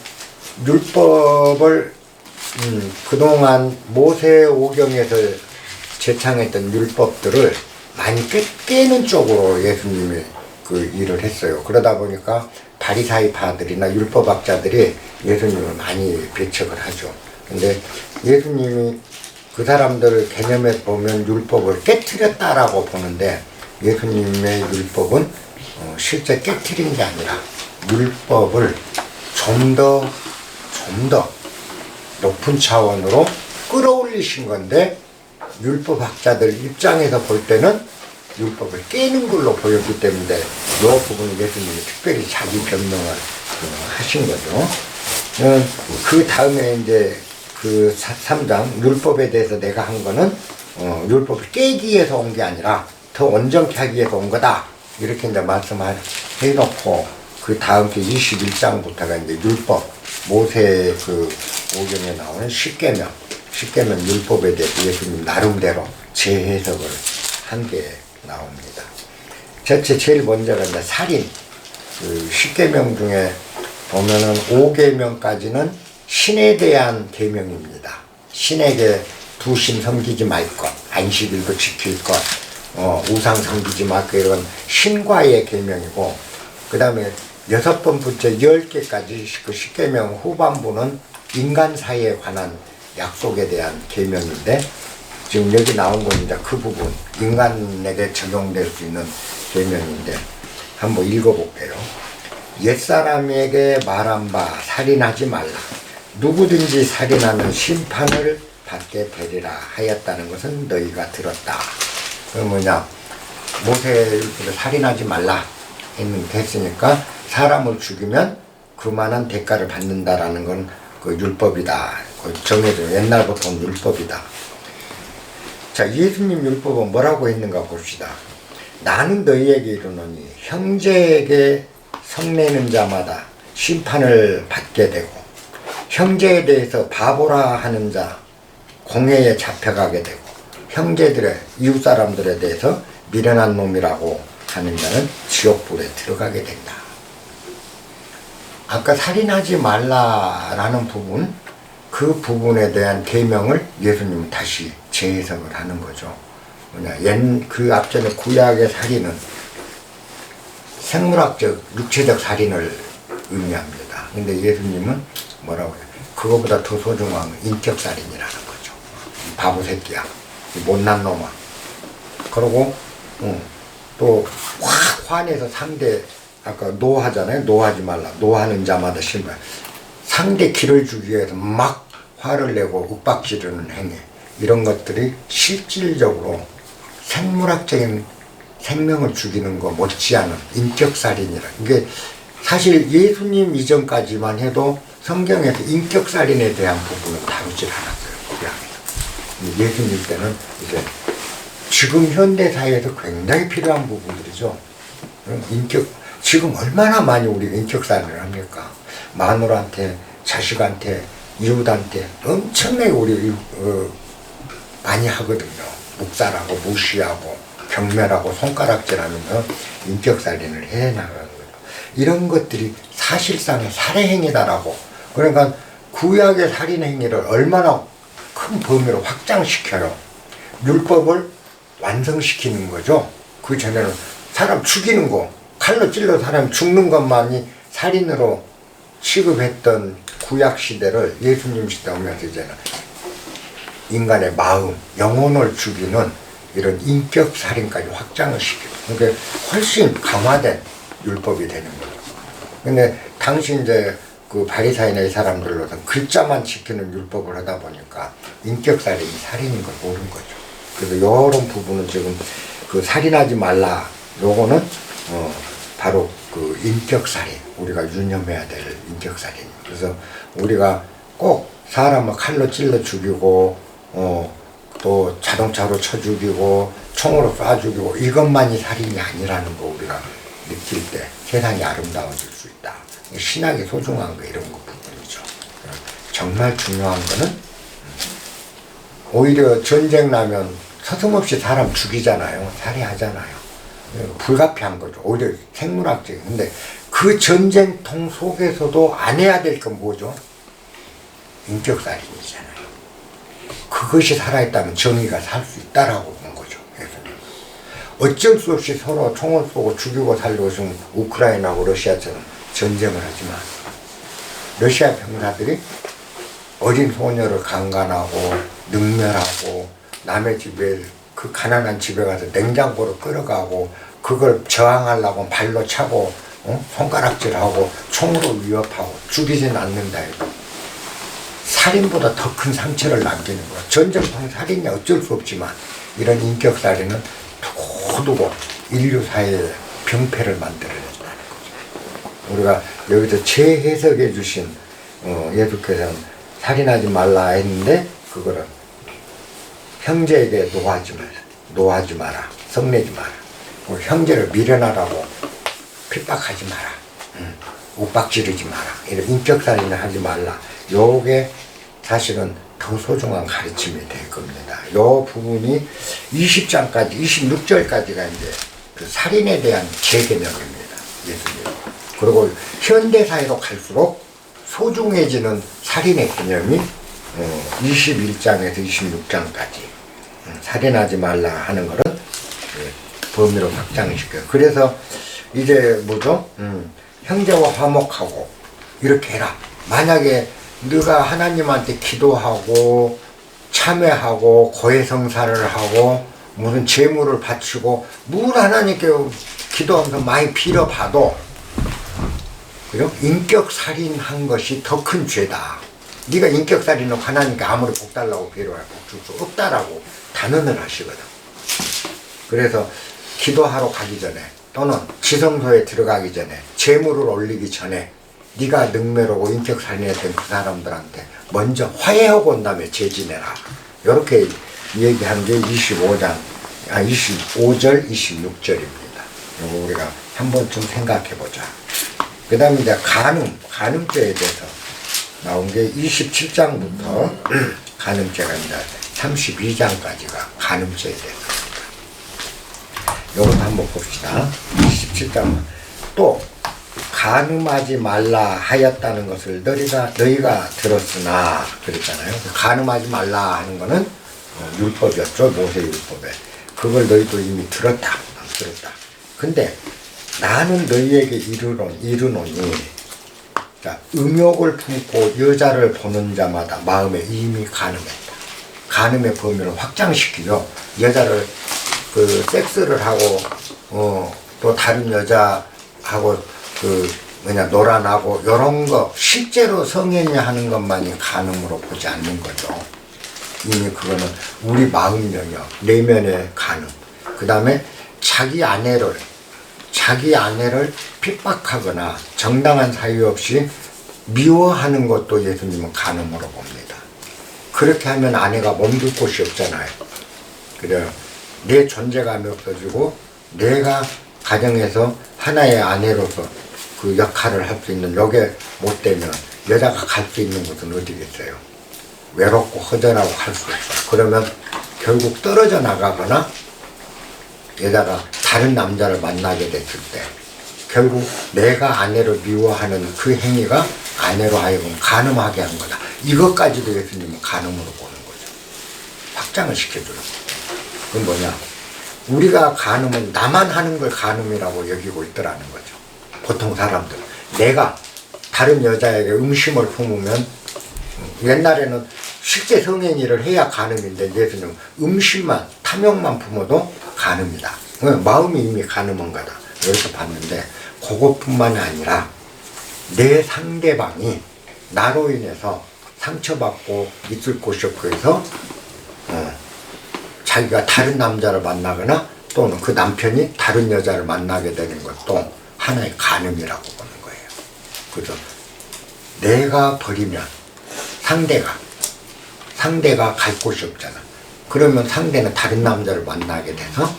율법을 그동안 모세오경에서 제창했던 율법들을 많이 깨는 쪽으로 예수님이 그 일을 했어요. 그러다 보니까 바리사이파들이나 율법학자들이 예수님을 많이 배척을 하죠. 근데 예수님이 그 사람들 개념에 보면 율법을 깨트렸다라고 보는데 예수님의 율법은 실제 깨트린 게 아니라 율법을 좀 더 높은 차원으로 끌어올리신 건데 율법학자들 입장에서 볼 때는 율법을 깨는 걸로 보였기 때문에 이 부분을 예수님이 특별히 자기 변명을 하신 거죠. 그 다음에 이제 그 3장 율법에 대해서 내가 한 거는 율법을 깨기 위해서 온 게 아니라 더 온전케 하기 위해서 온 거다. 이렇게 이제 말씀을 해놓고 그 다음 주 21장부터가 이제 율법, 모세 그 오경에 나오는 십계명 율법에 대해서 예수님 나름대로 재해석을 한 게 나옵니다. 제일 먼저가 이제 살인, 그 십계명 중에 보면은 5계명까지는 신에 대한 계명입니다. 신에게 두신 섬기지 말 것, 안식일도 지킬 것, 우상 섬기지 말 것, 이런 신과의 계명이고, 그 다음에 6번부터 10개까지 그 십계명 후반부는 인간 사이에 관한 약속에 대한 계명인데, 지금 여기 나온 건 이제 그 부분, 인간에게 적용될 수 있는 계명인데 한번 읽어볼게요. 옛사람에게 말한 바 살인하지 말라. 누구든지 살인하면 심판을 받게 되리라 하였다는 것은 너희가 들었다. 그 뭐냐, 모세율법에 살인하지 말라 했으니까 사람을 죽이면 그만한 대가를 받는다라는 건 그 율법이다. 그 정해져 옛날부터 온 율법이다. 자, 예수님 율법은 뭐라고 했는가 봅시다. 나는 너희에게 이르노니 형제에게 성내는 자마다 심판을 받게 되고 형제에 대해서 바보라 하는 자 공회에 잡혀가게 되고 형제들의 이웃 사람들에 대해서 미련한 놈이라고 하는 자는 지옥불에 들어가게 된다. 아까 살인하지 말라라는 부분, 그 부분에 대한 계명을 예수님은 다시 재해석을 하는 거죠. 뭐냐, 그 앞전에 구약의 살인은 생물학적, 육체적 살인을 의미합니다. 근데 예수님은 뭐라고 해요? 그거보다 더 소중한 인격 살인이라는 거죠. 바보 새끼야, 못난 놈아. 그러고 또 확 화내서 상대, 아까 노하잖아요. 노하지 말라. 노하는 자마다 심판. 상대 기를 주기 위해서 막 화를 내고 윽박지르는 행위, 이런 것들이 실질적으로 생물학적인 생명을 죽이는 거 못지않은 인격살인이라. 이게 사실 예수님 이전까지만 해도 성경에서 인격살인에 대한 부분은 다루질 않았어요. 구약에서. 예수님 때는 이제 지금 현대사회에서 굉장히 필요한 부분들이죠. 지금 얼마나 많이 우리가 인격살인을 합니까? 마누라한테, 자식한테, 이웃한테 엄청나게 우리 많이 하거든요. 묵살하고 무시하고 경멸하고 손가락질하면서 인격살인을 해나가는 거예요. 이런 것들이 사실상의 살해행위다라고. 그러니까 구약의 살인행위를 얼마나 큰 범위로 확장시켜요. 율법을 완성시키는 거죠. 그 전에는 사람 죽이는 거, 칼로 찔러 사람 죽는 것만이 살인으로 취급했던 구약 시대를 예수님 시대 오면서 이제는 인간의 마음, 영혼을 죽이는 이런 인격 살인까지 확장을 시키고, 그러니까 훨씬 강화된 율법이 되는 거죠. 근데 당시 이제 그 바리사이나 이 사람들로는 글자만 지키는 율법을 하다 보니까 인격 살인이 살인인 걸 모르는 거죠. 그래서 이런 부분은 지금 그 살인하지 말라, 요거는 바로 그 인격살인, 우리가 유념해야 될 인격살인. 그래서 우리가 꼭 사람을 칼로 찔러 죽이고 또 자동차로 쳐 죽이고 총으로 쏴 죽이고 이것만이 살인이 아니라는 거 우리가 느낄 때 세상이 아름다워질 수 있다. 신학이 소중한 거 이런 거 부분이죠. 정말 중요한 거는 오히려 전쟁 나면 서슴없이 사람 죽이잖아요. 살해하잖아요. 불가피한 거죠. 오히려 생물학적인. 근데 그 전쟁통 속에서도 안 해야 될 건 뭐죠? 인격살인이잖아요. 그것이 살아있다면 정의가 살 수 있다라고 본 거죠. 예수님. 어쩔 수 없이 서로 총을 쏘고 죽이고 살리고 지금 우크라이나하고 러시아처럼 전쟁을 하지만 러시아 병사들이 어린 소녀를 강간하고 능멸하고 남의 집에, 그 가난한 집에 가서 냉장고를 끌어가고 그걸 저항하려고 발로 차고 손가락질하고 총으로 위협하고 죽이진 않는다 해도 살인보다 더 큰 상처를 남기는 거야. 전쟁통 살인이 어쩔 수 없지만 이런 인격살인은 두고두고 인류 사회에 병폐를 만들어낸다는 거죠. 우리가 여기서 재해석해 주신 예수께서는 살인하지 말라 했는데 그거를 형제에게 노하지 마라, 성내지 마라, 형제를 미련하라고 핍박하지 마라, 윽박지르지 마라, 이런 인격살인을 하지 말라. 요게 사실은 더 소중한 가르침이 될 겁니다. 요 부분이 20장까지, 26절까지가 이제 그 살인에 대한 재개념입니다. 예수님. 그리고 현대사회로 갈수록 소중해지는 살인의 개념이 21장에서 26장까지 살인하지 말라 하는 거를 범위로 확장시켜요. 그래서 이제 뭐죠? 형제와 화목하고 이렇게 해라. 만약에 네가 하나님한테 기도하고 참회하고 고해성사를 하고 무슨 제물을 바치고 뭘 하나님께 기도하면서 많이 빌어봐도 그죠? 인격살인한 것이 더 큰 죄다. 네가 인격살인은 하나님께 아무리 복 달라고 빌어야 복 줄 수 없다라고 단언을 하시거든. 그래서 기도하러 가기 전에 또는 지성소에 들어가기 전에 제물을 올리기 전에 네가 능멸하고 인격살인했던 그 사람들한테 먼저 화해하고 온 다음에 재지내라. 이렇게 얘기한 게 25절 26절입니다. 이거 우리가 한 번쯤 생각해 보자. 그 다음에 이제 간음죄에 대해서 나온 게 27장부터 간음죄가 이제 32장까지가 간음죄에 대해서. 이것도 한번 봅시다. 27장. 또 간음하지 말라 하였다는 것을 너희가 들었으나 그랬잖아요. 간음하지 말라 하는 거는 율법이었죠. 모세 율법에. 그걸 너희도 이미 들었다. 근데 나는 너희에게 이르노니 자, 음욕을 품고 여자를 보는 자마다 마음에 이미 간음했다. 간음의 범위를 확장시키죠. 여자를 섹스를 하고 또 다른 여자하고 노란하고 이런 거 실제로 성행위 하는 것만이 간음으로 보지 않는 거죠. 이미 그거는 우리 마음 영역 내면의 간음. 그 다음에 자기 아내를 핍박하거나 정당한 사유 없이 미워하는 것도 예수님은 간음으로 봅니다. 그렇게 하면 아내가 몸둘 곳이 없잖아요. 그래요. 내 존재감이 없어지고 내가 가정에서 하나의 아내로서 그 역할을 할 수 있는 요게 못 되면 여자가 갈 수 있는 곳은 어디겠어요? 외롭고 허전하고 갈 수 없어. 그러면 결국 떨어져 나가거나 여자가 다른 남자를 만나게 됐을 때 결국 내가 아내를 미워하는 그 행위가 아내로 하여금 간음하게 한 거다. 이것까지도 예수님은 간음으로 보는 거죠. 확장을 시켜주는 거죠. 그건 뭐냐? 우리가 간음은 나만 하는 걸 간음이라고 여기고 있더라는 거죠. 보통 사람들은. 내가 다른 여자에게 음심을 품으면 옛날에는 실제 성행위를 해야 간음인데 예수님은 음심만 탐욕만 품어도 간음이다. 마음이 이미 간음한 거다. 이렇게 봤는데 그것뿐만이 아니라 내 상대방이 나로 인해서 상처받고 있을 곳이 없고 해서 자기가 다른 남자를 만나거나 또는 그 남편이 다른 여자를 만나게 되는 것도 하나의 간음이라고 보는 거예요. 그래서 내가 버리면 상대가 갈 곳이 없잖아. 그러면 상대는 다른 남자를 만나게 돼서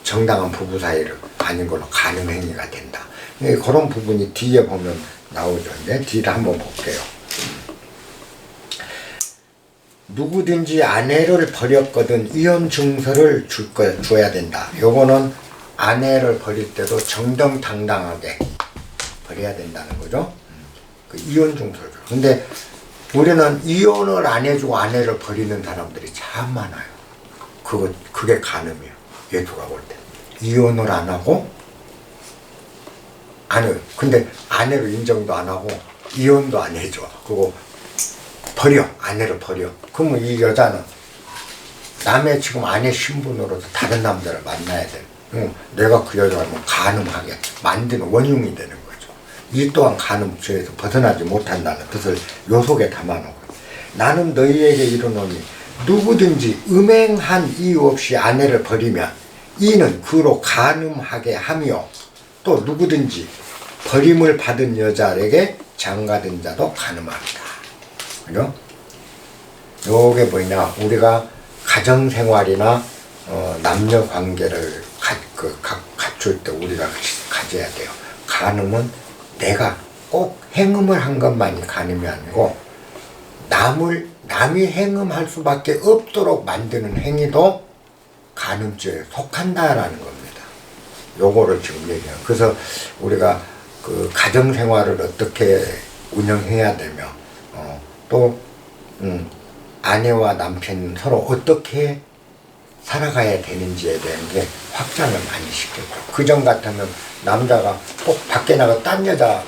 정당한 부부 사이를 아닌 걸로 간음 행위가 된다. 그런 부분이 뒤에 보면 나오죠. 네, 뒤를 한번 볼게요. 누구든지 아내를 버렸거든 이혼 증서를 줘야 된다. 요거는 아내를 버릴 때도 정정당당하게 버려야 된다는 거죠. 그 이혼 증서를. 근데 우리는 이혼을 안 해주고 아내를 버리는 사람들이 참 많아요. 그게 간음이에요. 예수가 볼 때. 이혼을 안 하고 근데 아내로 인정도 안 하고 이혼도 안 해줘. 그리고 아내를 버려. 그러면 이 여자는 남의 지금 아내 신분으로서 다른 남자를 만나야 돼. 내가 그 여자를 간음하게 만드는 원흉이 되는 거죠. 이 또한 간음죄에서 벗어나지 못한다는 뜻을 요 속에 담아놓고, 나는 너희에게 이르노니 누구든지 음행한 이유 없이 아내를 버리면 이는 그로 간음하게 하며, 또 누구든지 버림을 받은 여자에게 장가든 자도 간음합니다. 그죠? 요게 뭐냐, 우리가 가정생활이나 남녀 관계를 갖출 때 우리가 가져야 돼요. 간음은 내가 꼭 행음을 한 것만이 간음이 아니고 남이 행음할 수밖에 없도록 만드는 행위도 간음죄에 속한다라는 겁니다. 요거를 지금 얘기해요. 그래서 우리가 그 가정생활을 어떻게 운영해야 되며 또 아내와 남편 서로 어떻게 살아가야 되는지에 대한 게 확장을 많이 시켰죠. 그전 같으면 남자가 꼭 밖에 나가 딴 여자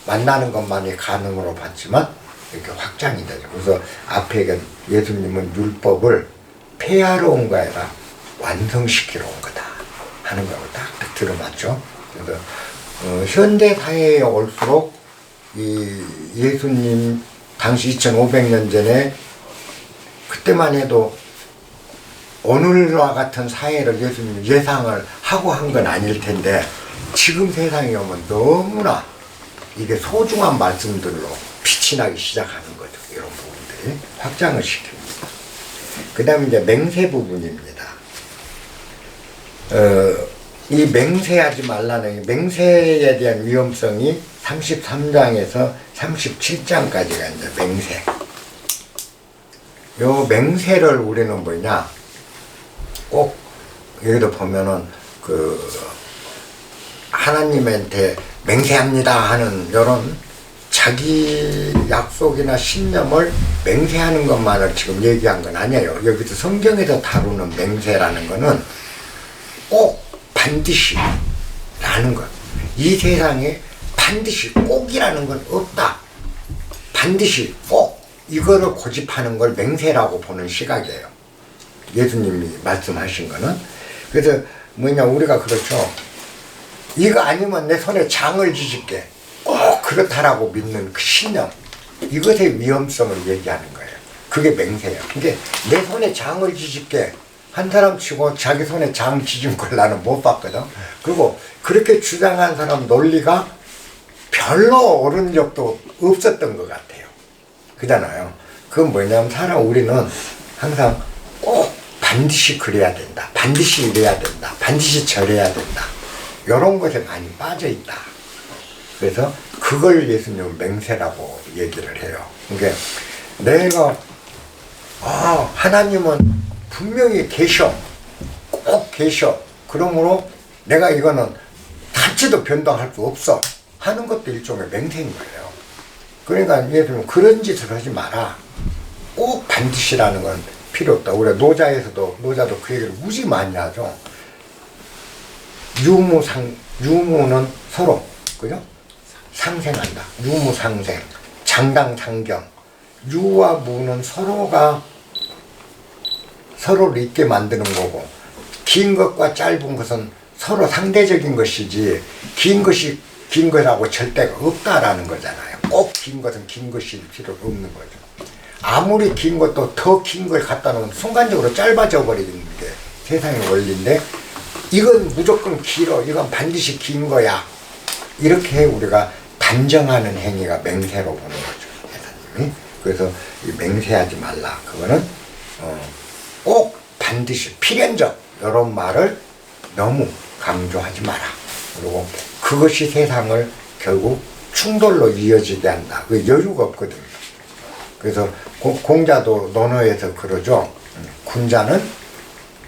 만나는 것만이 가능으로 봤지만 이렇게 확장이 되죠. 그래서 앞에 얘기한 예수님은 율법을 폐하러 온 거 아니라 완성시키러 온 거다 하는 걸 딱 들어봤죠. 그래서 현대 사회에 올수록 이 예수님 당시 2500년 전에 그때만 해도 오늘과 같은 사회를 예수님 예상을 하고 한 건 아닐 텐데 지금 세상에 오면 너무나 이게 소중한 말씀들로 빛이 나기 시작하는 거죠. 이런 부분들이 확장을 시킵니다. 그 다음에 이제 맹세 부분입니다. 이 맹세하지 말라는 맹세에 대한 위험성이 33장에서 37장까지가 이제 맹세. 요 맹세를 우리는 뭐냐? 꼭 여기도 보면은 하나님한테 맹세합니다 하는 이런 자기 약속이나 신념을 맹세하는 것만을 지금 얘기한 건 아니에요. 여기서 성경에서 다루는 맹세라는 거는 꼭 반드시 라는 것. 이 세상에 반드시 꼭이라는 건 없다. 반드시 꼭 이거를 고집하는 걸 맹세라고 보는 시각이에요. 예수님이 말씀하신 거는. 그래서 뭐냐 우리가 그렇죠. 이거 아니면 내 손에 장을 지질게. 꼭 그렇다라고 믿는 그 신념. 이것의 위험성을 얘기하는 거예요. 그게 맹세예요. 근데 내 손에 장을 지질게. 한 사람 치고 자기 손에 장 지진 걸 나는 못 봤거든. 그리고 그렇게 주장한 사람 논리가 별로 옳은 적도 없었던 것 같아요. 그잖아요. 그건 뭐냐면 우리는 항상 꼭 반드시 그래야 된다. 반드시 이래야 된다. 반드시 저래야 된다. 이런 것에 많이 빠져 있다. 그래서 그걸 예수님은 맹세라고 얘기를 해요. 그러니까 내가 하나님은 분명히 계셔. 꼭 계셔. 그러므로 내가 이거는 단치도 변동할 수 없어. 하는 것도 일종의 맹세인 거예요. 그러니까 예수님은 그런 짓을 하지 마라. 꼭 반드시라는 건 필요 없다. 우리가 노자도 그 얘기를 무지 많이 하죠. 유무는 서로, 그죠? 상생한다. 유무상생, 장당상경. 유와 무는 서로를 있게 만드는 거고, 긴 것과 짧은 것은 서로 상대적인 것이지, 긴 것이라고 절대가 없다라는 거잖아요. 꼭 긴 것은 긴 것일 필요가 없는 거죠. 아무리 긴 것도 더 긴 걸 갖다 놓으면 순간적으로 짧아져 버리는 게 세상의 원리인데, 이건 무조건 길어. 이건 반드시 긴 거야. 이렇게 우리가 단정하는 행위가 맹세로 보는 거죠. 예수님이. 그래서 이 맹세하지 말라. 그거는 꼭 반드시 필연적 이런 말을 너무 강조하지 마라. 그리고 그것이 세상을 결국 충돌로 이어지게 한다. 그 여유가 없거든요. 그래서 공자도 논어에서 그러죠. 군자는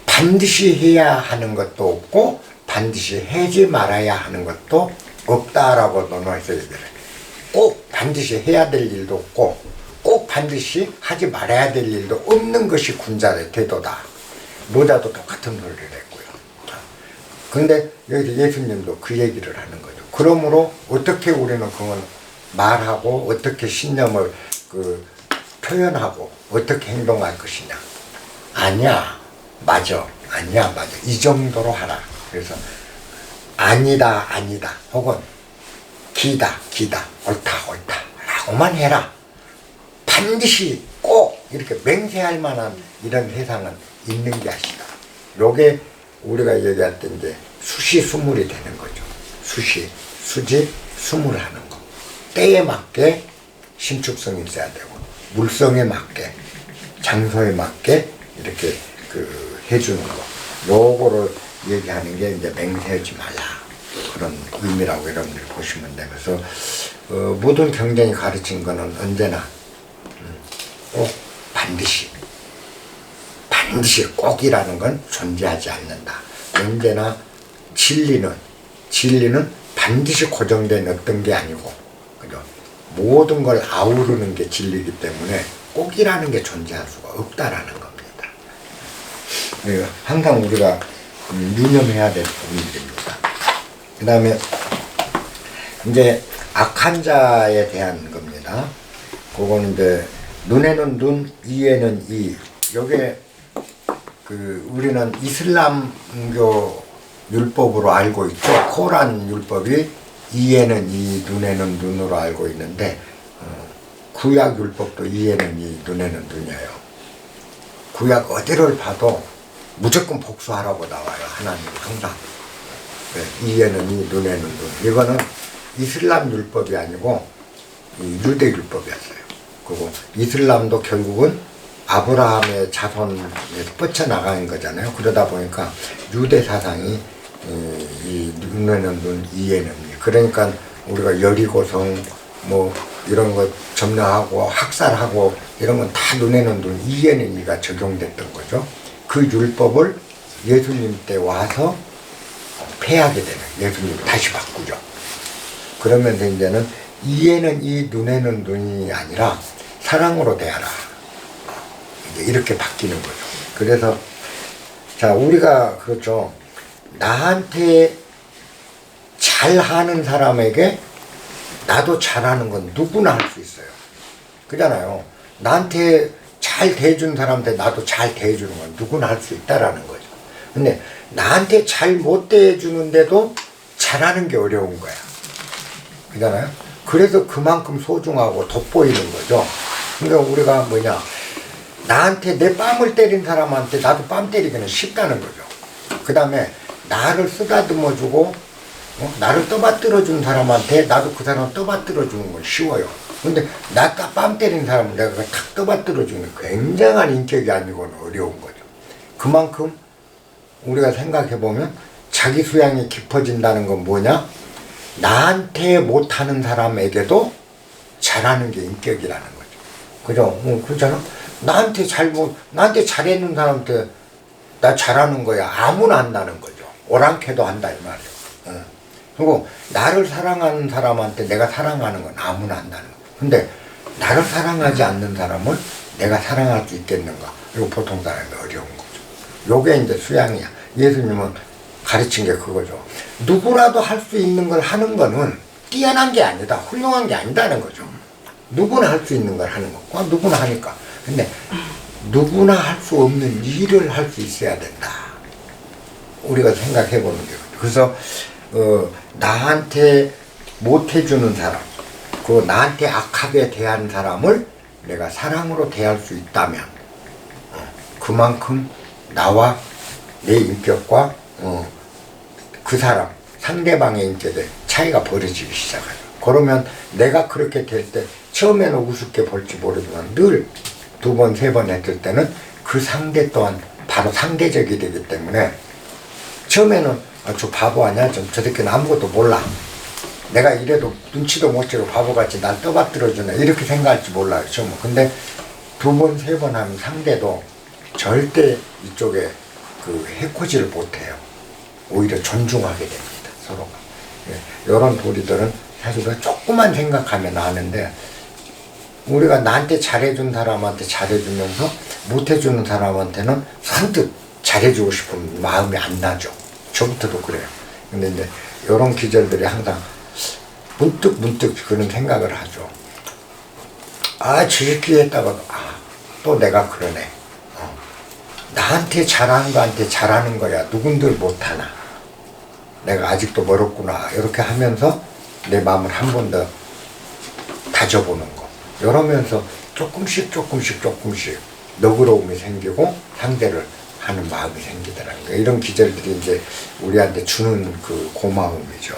반드시 해야 하는 것도 없고 반드시 하지 말아야 하는 것도 없다라고 논어에서 얘기를 해요. 꼭 반드시 해야 될 일도 없고 꼭 반드시 하지 말아야 될 일도 없는 것이 군자의 태도다. 노자도 똑같은 소리를 했고요. 근데 여기 예수님도 그 얘기를 하는 거죠. 그러므로 어떻게 우리는 그건 말하고 어떻게 신념을 표현하고 어떻게 행동할 것이냐. 아니야, 맞아, 아니야, 맞아. 이 정도로 하라. 그래서 아니다, 아니다, 혹은 기다, 기다, 옳다, 옳다 라고만 해라. 반드시 꼭 이렇게 맹세할 만한 이런 세상은 있는 게 아니다. 요게 우리가 얘기할 때 이제 수시수물이 되는 거죠. 수지, 수물 하는 거. 때에 맞게 신축성이 있어야 되고, 물성에 맞게, 장소에 맞게 이렇게 해주는 거. 요거를 얘기하는 게 이제 맹세하지 말라. 그런 의미라고 여러분들이 보시면 돼요. 그래서 모든 경전이 가르친 거는 언제나 꼭 반드시 꼭이라는 건 존재하지 않는다. 언제나 진리는 반드시 고정된 어떤 게 아니고, 그죠? 모든 걸 아우르는 게 진리이기 때문에 꼭이라는 게 존재할 수가 없다라는 겁니다. 항상 우리가 유념해야 될 부분들입니다. 그 다음에 이제 악한 자에 대한 겁니다. 그거는 이제 눈에는 눈, 이에는 이. 요게 우리는 이슬람교 율법으로 알고 있죠. 코란 율법이 이에는 이, 눈에는 눈으로 알고 있는데 구약 율법도 이에는 이, 눈에는 눈이에요. 구약 어디를 봐도 무조건 복수하라고 나와요. 하나님은 항상. 네, 이에는 이, 눈에는 눈. 이거는 이슬람 율법이 아니고 유대 율법이었어요. 그리고 이슬람도 결국은 아브라함의 자손에서 뻗쳐나가는 거잖아요. 그러다 보니까 유대 사상이 이 눈에는 눈, 이에는 이. 그러니까 우리가 여리고성 뭐 이런 거 점령하고 학살하고 이런 건 다 눈에는 눈, 이에는 이가 적용됐던 거죠. 그 율법을 예수님 때 와서 폐하게 되는, 예수님 다시 바꾸죠. 그러면서 이제는 이에는 이, 눈에는 눈이 아니라 사랑으로 대하라. 이렇게 바뀌는 거죠. 그래서 자, 우리가 그렇죠. 나한테 잘하는 사람에게 나도 잘하는 건 누구나 할 수 있어요. 그잖아요. 나한테 잘 대해준 사람한테 나도 잘 대해주는 건 누구나 할 수 있다라는 거죠. 근데 나한테 잘 못 대해주는데도 잘하는 게 어려운 거야. 그잖아요. 그래서 그만큼 소중하고 돋보이는 거죠. 그러니까 우리가 뭐냐, 나한테 내 뺨을 때린 사람한테 나도 뺨 때리기는 쉽다는 거죠. 그 다음에 나를 쓰다듬어주고 나를 떠받들어준 사람한테 나도 그 사람 떠받들어주는 건 쉬워요. 근데 나 뺨 때린 사람은 내가 탁 떠받들어주는 굉장한 인격이 아니고는 어려운 거죠. 그만큼 우리가 생각해보면 자기 수양이 깊어진다는 건 뭐냐? 나한테 못하는 사람에게도 잘하는 게 인격이라는 거죠. 그죠? 그렇잖아? 나한테 잘해준 사람한테 나 잘하는 거야. 아무나 한다는 거죠. 오랑캐도 한다, 이 말이에요. 그리고 나를 사랑하는 사람한테 내가 사랑하는 건 아무나 한다는 거예요. 근데 나를 사랑하지 않는 사람을 내가 사랑할 수 있겠는가? 이거 보통 사람이 어려운 거죠. 요게 이제 수양이야. 예수님은 가르친 게 그거죠. 누구라도 할 수 있는 걸 하는 거는 뛰어난 게 아니다. 훌륭한 게 아니다는 거죠. 누구나 할 수 있는 걸 하는 거. 누구나 하니까. 근데 누구나 할 수 없는 일을 할 수 있어야 된다. 우리가 생각해 보는 게. 그래서 나한테 못 해주는 사람, 그 나한테 악하게 대한 사람을 내가 사랑으로 대할 수 있다면 그만큼 나와 내 인격과 그 사람, 상대방의 인격에 차이가 벌어지기 시작해요. 그러면 내가 그렇게 될 때 처음에는 우습게 볼지 모르지만 늘 두 번, 세 번 했을 때는 그 상대 또한 바로 상대적이 되기 때문에 처음에는 저 바보 아니야? 저 새끼는 아무것도 몰라. 내가 이래도 눈치도 못 채고 바보같이 날 떠받들어주네. 이렇게 생각할지 몰라요. 처음은. 근데 두 번, 세 번 하면 상대도 절대 이쪽에 해코지를 못해요. 오히려 존중하게 됩니다. 서로가. 이런 도리들은 사실 조금만 생각하면 아는데 우리가 나한테 잘해준 사람한테 잘해주면서 못해주는 사람한테는 선뜻 잘해주고 싶은 마음이 안 나죠. 저부터도 그래요. 근데 이제 이런 기절들이 항상 문득 그런 생각을 하죠. 저 새끼 했다가 또 내가 그러네. 나한테 잘하는 거한테 잘하는 거야. 누군들 못하나. 내가 아직도 멀었구나. 이렇게 하면서 내 마음을 한 번 더 다져보는 거. 이러면서 조금씩 너그러움이 생기고 상대를 하는 마음이 생기더라고요. 이런 기절들이 이제 우리한테 주는 그 고마움이죠.